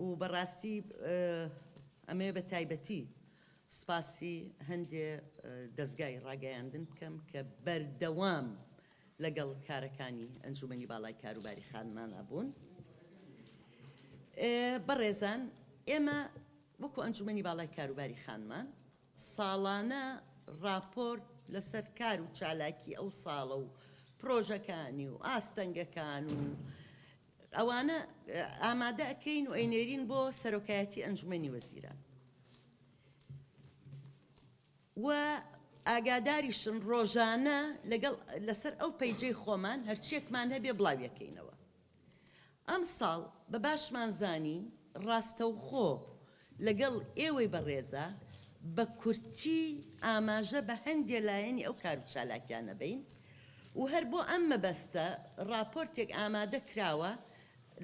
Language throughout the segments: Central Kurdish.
و بەڕاستی ئەمێ بە تایبەتی سوپاسی هەندێ دەستگای ڕاگەیاندن بکەم کە بەردەوام لەگەڵ کارەکانی ئەنجومەنی باڵای کاروباری خانمان بوون. بەڕێزان، ئێمە وەکو ئەنجومەنی باڵای کاروباری خانمان ساڵانە راپۆرت لەسەر کار و چالاکی ئەو ساڵە و پرۆژەکانی و ئاستەنگەکان و ئەوانە ئامادە ئەکەین و ئەینێرین بۆ سەرۆکایەتی ئەنجومەنی وەزیران و ئاگاداریشن ڕۆژانە لەسەر ئەو پەیجەی خۆمان هەرچیەکمان هەبێ بڵاویەکەینەوە. ئەم ساڵ بە باشمان زانی ڕاستەوخۆ لەگەڵ ئێوەی بەڕێزە بە کورتی ئاماژە بە هەندێ لایەنی ئەو کار و چالاکیانە بین و هەر بۆ ئەم مەبەستە راپۆرتێک ئامادە کراوە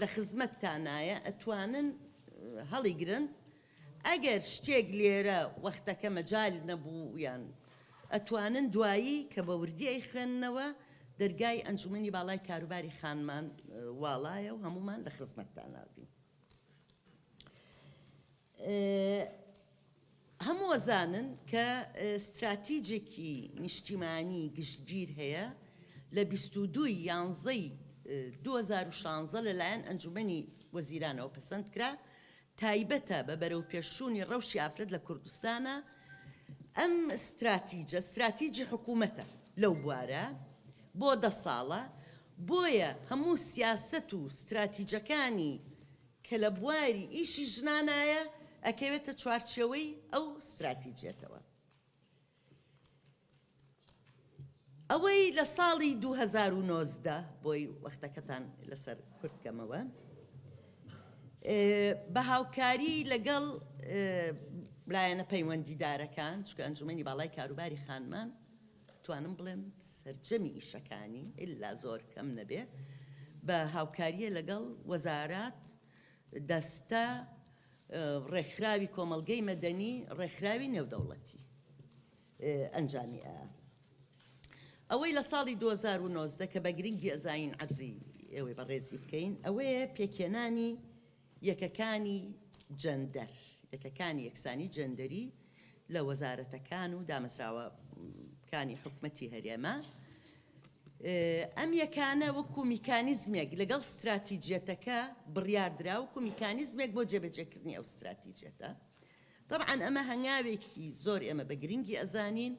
لە خزمەتتانایە ئەتوانن هەڵیگرن ئەگەر شتێک لێرە وەختەکە مەجال نەبوو یان ئەتوانن دوایی کە بە وردی خوێندنەوە دەرگای ئەنجومەنی باڵای کاروباری خانمان واڵایە و هەمومان لە خزمەتتان نابین. هەموو وەزانن کە استراتیجێکی نیشتیمانی گشتگیر هەیە لە 22 یانزەی 2016 لەلایەن ئەنجومەنی وەزیرانەوە پەسەند کرا تایبەتە بە بەرەوپێشچوونی ڕەوشی ئافرەت لە کوردستانە. ئەم استراتیجی حکوومەتە لەو بوارە بۆ 10 ساڵە، بۆیە هەموو سیاسەت و استراتیجەکانی کە لە بواری ئیشی ژنانایە ئەکەوێتە چوارچێوەی ئەو استراتیجێتەوە. ئەوەی لە ساڵی 2019 بۆی وەختەکەتان لەسەر کورتکەمەوە بە هاوکاری لەگەڵ لایەنە پەیوەندیدارەکان، چکە ئەنجومەنی باڵای کاروباری خانمان توانم بڵێم سەرجەمی ئیشەکانی ئللا زۆر کەم نەبێ، بە هاوکاریە لەگەڵ وەزارات، دەستە، ڕێکخراوی کۆمەڵگەی مەدەنی، ڕێکخراوی نێودەوڵەتی ئەنجامی ئەوەی لە ساڵی 2019 کە بە گرنگی ئەزاین عەرزی ئێوەی بەڕێزی بکەین، ئەوەیە پێکێنانی یەکەکانی جەندەر، یەکەکانی یەکسانی جەندەری لە وەزارەتەکان و دامەزراوەکانی حکومەتی هەرێمە. ئەم یەکانە وەکو میکانیزمێک لەگەڵ استراتیجێتەکە بڕیاردرا وەکو میکانیزمێک بۆ جێبەجێکردنی ئەو استراتیجێتە. طبعاً ئەمە هەنگاوێکی زۆر ئێمە بە گرنگی ئەزانین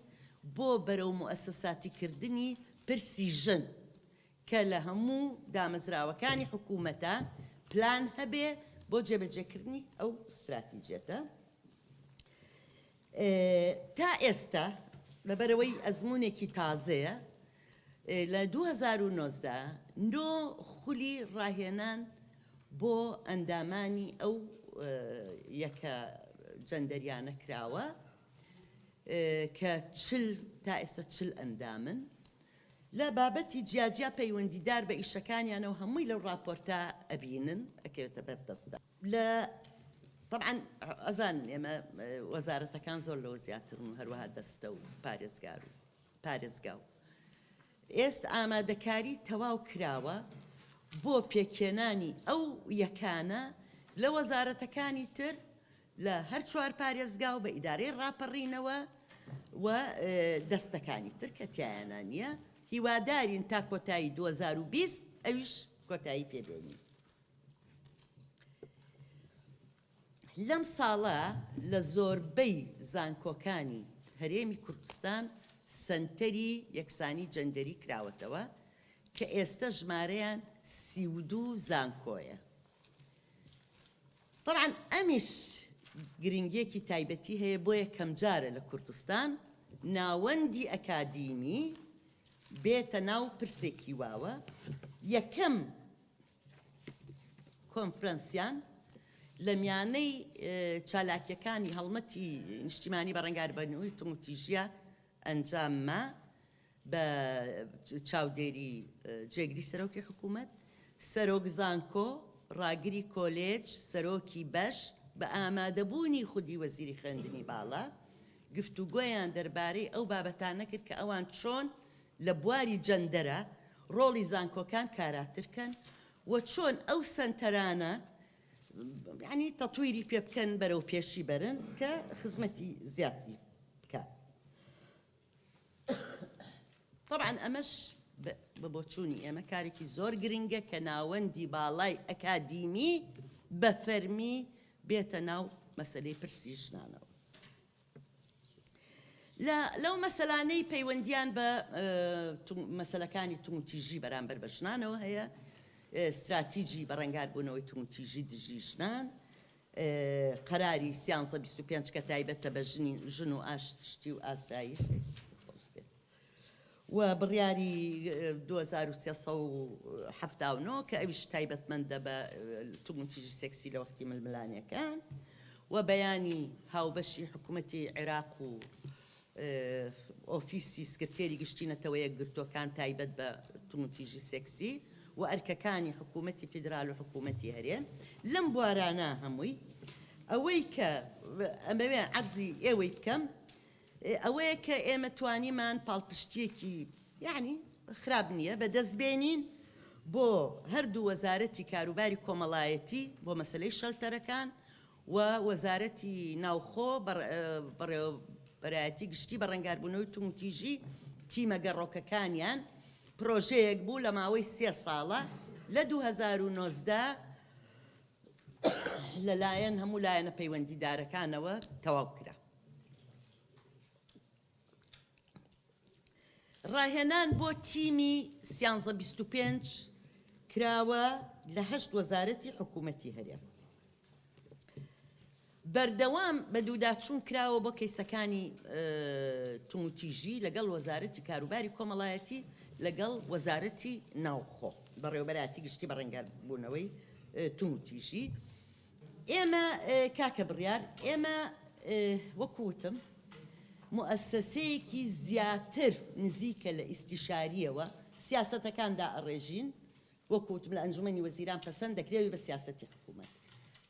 بۆ بەرەو موەسساتیکردنی پرسی ژن کە لە هەموو دامەزراوەکانی حکوومەتە پلان هەبێ بۆ جێبەجێکردنی ئەو استراتیجێتە. تا ئێستا لەبەرەوەی ئەزمونێکی تازەیە لە 2019 خولی ڕاهێنان بۆ ئەندامانی ئەو یەکە جەندەریانە کراوە کە تا ئێستا 40 ئەندامن لە بابەتی جیاجیا پەیوەندیدار بە ئیشەکانیانەوە هەمووی لەو راپۆرتە ئەبینن ئەکەوێتە بەردەستدا. طبعاً ئەزان ئێمە وەزارەتەکان زۆر لەوە زیاترن و هەروەها دەستە و پارێزگا و ئێستا ئامادەکاری تەواو کراوە بۆ پێکێنانی ئەو یەکانە لە وەزارەتەکانی تر لە هەر چوار پارێزگا و بە ئیدارەی ڕاپەڕینەوە و دەستەکانی تر کە تیایانە نییە. هیوادارین تا کۆتایی 2020 ئەویش کۆتایی پێبێنی. لەم ساڵە لە زۆربەی زانکۆکانی هەرێمی کوردستان سەنتەری یەکسانی جەندەری کراوەتەوە کە ئێستا ژمارەیان 32 زانکۆیە. طبعاً ئەمیش گرنگیەکی تایبەتی هەیە بۆ یەکەم جارە لە کوردستان ناوەندی ئەکادیمی بێتە ناو پرسێکی واوە. یەکەم کۆنفرەنسیان لە میانەی چالاکیەکانی هەڵمەتی نیشتیمانی بەڕەنگاربوونەوەی تۆمەتیژیە ئەنجامما بە چاودێری جێگری سەرۆکی حکوومەت، سەرۆک زانکۆ، ڕاگری کۆلێج، سەرۆکی بەش بە ئامادەبوونی خودی وەزیری خوێندنی باڵا گفتوگۆیان دەربارەی ئەو بابەتانە کرد کە ئەوان چۆن لە بواری ینی تەطویری پێ بکەن بەرەو پێشی بەرن کە خزمەتی زیاتی بکات. طبعا ئەمەش بە بۆچوونی ئێمە کارێکی زۆر گرنگە کە ناوەندی باڵای ئەکادیمی بە فەرمی بێتە ناو مەسەلەی پرسی ژنانەوە. لەو مەسەلانەی پەیوەندیان بە مەسەلەکانی تومتیژی بەرامبەر بە ژنانەوە هەیە، استراتیجی بەڕەنگاربوونەوەی تومتیژی دژی ژنان، قەراری 325 کە تایبەتە بە ژن و ئاشتی و ئاسایش و بڕیاری 2379 کە ئەویش تایبەتمەندە بە تومتیژی سێکسی لە وەختی ململانیەکان، و بەیانی هاوبەشی حکوومەتی عێراق و ئۆفیسی سکرتێری گشتینەتەوە یەکگرتوەکان تایبەت بە تومتیژی سێکسی و ئەرکەکانی حکوومەتی فیدرال و حکوومەتی هەرێم. لەم بوارانە هەمووی ئەوەی کە ئەمەوێ عەرزی ئێوەی بکەم ئەوەیە کە ئێمە توانیمان پاڵپشتیەکی یعنی خراپ نییە بەدەستبێنین بۆ هەردوو وەزارەتی کاروباری کۆمەڵایەتی بۆ مەسلەی شەلتەرەکان و وەزارەتی ناوخۆ بەرایەتی گشتی بە ڕەنگاربوونەوەی تومتیژی تیمە گەڕۆکەکانیان پرۆژەیەک بوو لە ماوەی 3 ساڵە لە 2019 لەلایەن هەموو لایەنە پەیوەندیدارەکانەوە تەواو کرا. ڕاهێنان بۆ تیمی 325 کراوە لە 8 وەزارەتی حکوومەتی هەرێم. بەردەوام بە دووداچوون کراوە بۆ کەیسەکانی تومتیژی لەگەڵ وەزارەتی کاروباری کۆمەڵایەتی لەگەڵ وەزارەتی ناوخۆ بەڕێوەبەراتی گشتی بە ڕەنگاربوونەوەی تومتیژی. ئێمە کاکە بڕیار ئێمە وەکوتم مؤسسەیەکی زیاتر نزیکە لە ئیستیشاریەوە سیاسەتەکاندا ئەڕێژین، وەکوتم لە ئەنجومەنی وەزیران پەسەند دەکرێت بە سیاسەتی حکوومەت.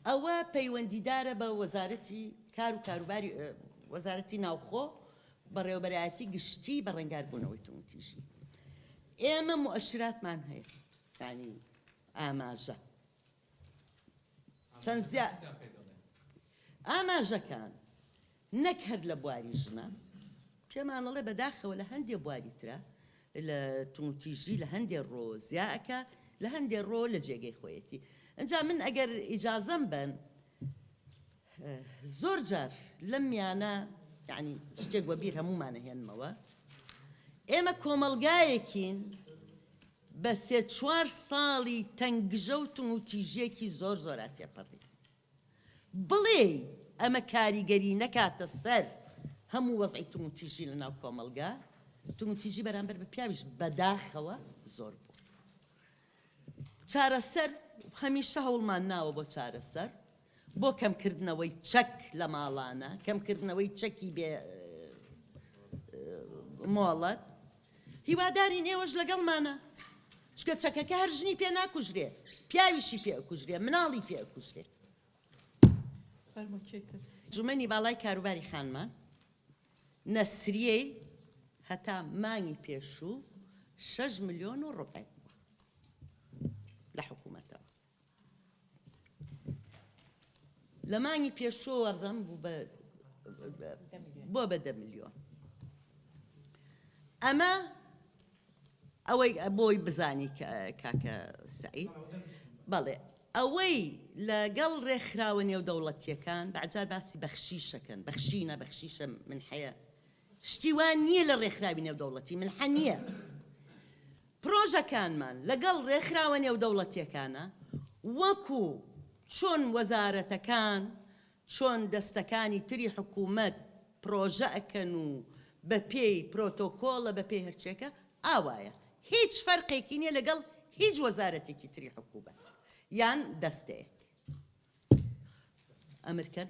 ئەوە پەیوەندیدارە بە وەزارەتی کار و کاروباری وەزارەتی ناوخۆ بەڕێوەبەرایەتی گشتی بە ڕەنگاربوونەوەی تومتیژی. ئێمە مؤشراتمان هەیە، یعنی ئاماژە چەند ئاماژەکان نەک هەر لە بواری ژنە، پێمانەڵێ بەداخەوە لە هەندێک بواری ترە لە تومتیژی لە هەندێک ڕۆ زیاکە لە هەندێک ڕۆ لە جێگەی خۆیەتی. ئەنجا من ئەگەر ئیجازەم بن زۆر جار لەم میانە یعنی شتێک وەبیر هەمومانە هێنمەوە، ئێمە کۆمەلگایەکین بە 3-4 ساڵی تەنگژە و تومتیژیەکی زۆر زۆرا تێپەڕی. بڵێ ئەمە کاریگەری نەکاتە سەر هەموو وەزعی تومتیژی لە ناو کۆمەلگا، تومتیژی بەرامبەر بە پیاویش بەداخەوە زۆر بوو. چارەسەر هەمیشە هەوڵمان ناوە بۆ چارەسەر، بۆ کەمکردنەوەی چەک لە ماڵانە، کەمکردنەوەی چەکی بێ مۆڵەت. هیوادارین ئێوەش لەگەڵمانە، چکە چەکەکە هەر ژنی پێ ناکوژرێ، پیاویشی پێ ئەکوژرێ، مناڵی پێ ئەکوژرێ. جومەنی باڵای کاروباری خانمان نەسریەی هەتا مانگی پێشوو 6 ملیۆن و ڕۆپای بووە لە حکوومەتەوە. لە مانگی پێشوو وەبزەم بوو بۆ بە 10 ملیۆن. ئەمە ئەوەی بۆی بزانی کاکە سەعید، بەڵێ ئەوەی لەگەڵ ڕێکخراوە نێودەوڵەتیەکان بەعجار باسی بەخشیشەکەن، بەخشیشە من حەیە شتی وان نییە لە ڕێکخراوی نێودەوڵەتی من حە نییە. پرۆژەکانمان لەگەڵ ڕێکخراوە نێودەوڵەتیەکانە وەکو چۆن وەزارەتەکان چۆن دەستەکانی تری حکوومەت پرۆژە ئەکەن و بە پێی پرۆتۆکۆڵە بە پێی هەرچێکە ئاوایە، هیچ فەرقێکی نییە لەگەڵ هیچ وەزارەتێکی تری حکوومەت یان دەستەیەک. ئەمرکەن